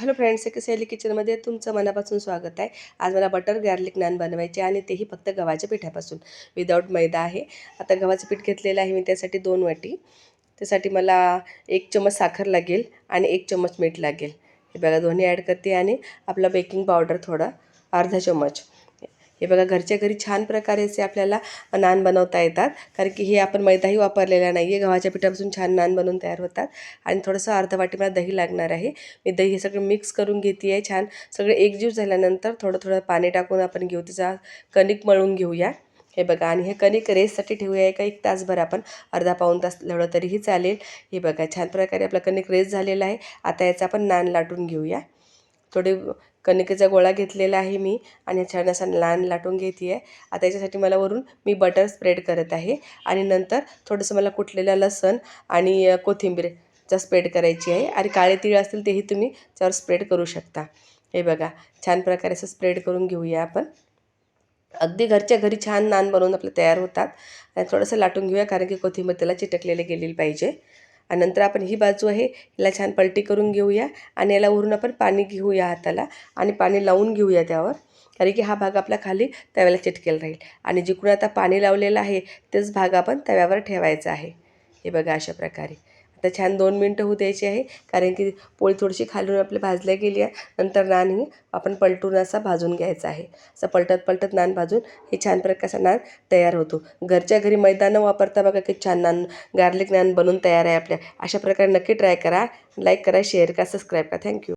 Hello friends, एक सैली किचनमध्ये तुमचं मनापासून स्वागत आहे. आज मला बटर गार्लिक नान बनवायचे आणि तेही फक्त गव्हाच्या पिठापासून, विदाऊट मैदा आहे. आता गव्हाचं पीठ घेतलेलं आहे मी, त्यासाठी 2 वाटी. त्यासाठी मला 1 चम्मच साखर लागेल आणि 1 चम्मच मीठ लागेल. हे बघा दोन्ही ॲड करते आणि आपला बेकिंग पावडर थोडा अर्धा चम्मच. हे बघा घरच्या घरी छान प्रकारे असे आपल्याला नान बनवता येतात, कारण की हे आपण मैदाही वापरलेला नाही आहे. गव्हाच्या पिठापासून छान नान बनवून तयार होतात. आणि थोडंसं अर्धा वाटी मला दही लागणार आहे. मी दही हे सगळं मिक्स करून घेते आहे. छान सगळं एकजीव झाल्यानंतर थोडं थोडं पाणी टाकून आपण घेऊ, त्याचा कणिक मळून घेऊया. हे बघा, आणि हे कणिक रेस्टसाठी ठेवूया एका 1 तासभर, आपण अर्धा पाऊण तास लावलं तरीही चालेल. हे बघा छान प्रकारे आपलं कणिक रेस्ट झालेलं आहे. आता याचा आपण नान लाटून घेऊया. थोडे कणकेचा गोळा घेतलेला आहे मी आणि छान असा नान लाटून घेते आहे. आता याच्यासाठी मला वरून मी बटर स्प्रेड करत आहे आणि नंतर थोडंसं मला कुटलेलं लसूण आणि कोथिंबीरचा स्प्रेड करायची आहे. आणि काळे तीळ असतील तेही तुम्ही त्यावर स्प्रेड करू शकता. हे बघा छान प्रकारे असं स्प्रेड करून घेऊया आपण. अगदी घरच्या घरी छान नान बनवून आपले तयार होतात. आणि थोडंसं लाटून घेऊया, कारण की कोथिंबीर त्याला चिटकलेले गेलेली पाहिजे. आणि नंतर आपण ही बाजू आहे याला छान पलटी करून घेऊया आणि याला वरून आपण पाणी घेऊया हाताला आणि पाणी लावून घेऊया त्यावर, कारण की हा भाग आपला खाली तव्याला चिटकेल राहील. आणि जिकडून आता पाणी लावलेलं आहे तेच भाग आपण तव्यावर ठेवायचा आहे. हे बघा अशा प्रकारे. आता छान 2 मिनटं होऊ द्यायची आहे, कारण की पोळी थोडीशी खालून आपली भाजल्या गेली आहे. नंतर नानही आपण पलटून असा भाजून घ्यायचा आहे. असं पलटत पलटत नान भाजून हे छान प्रकारचा नान तयार होतो. घरच्या घरी मैदा न वापरता बघा की छान नान, गार्लिक नान बनून तयार आहे आपल्या. अशा प्रकारे नक्की ट्राय करा. लाईक करा, शेअर करा, सबस्क्राईब करा. थँक्यू.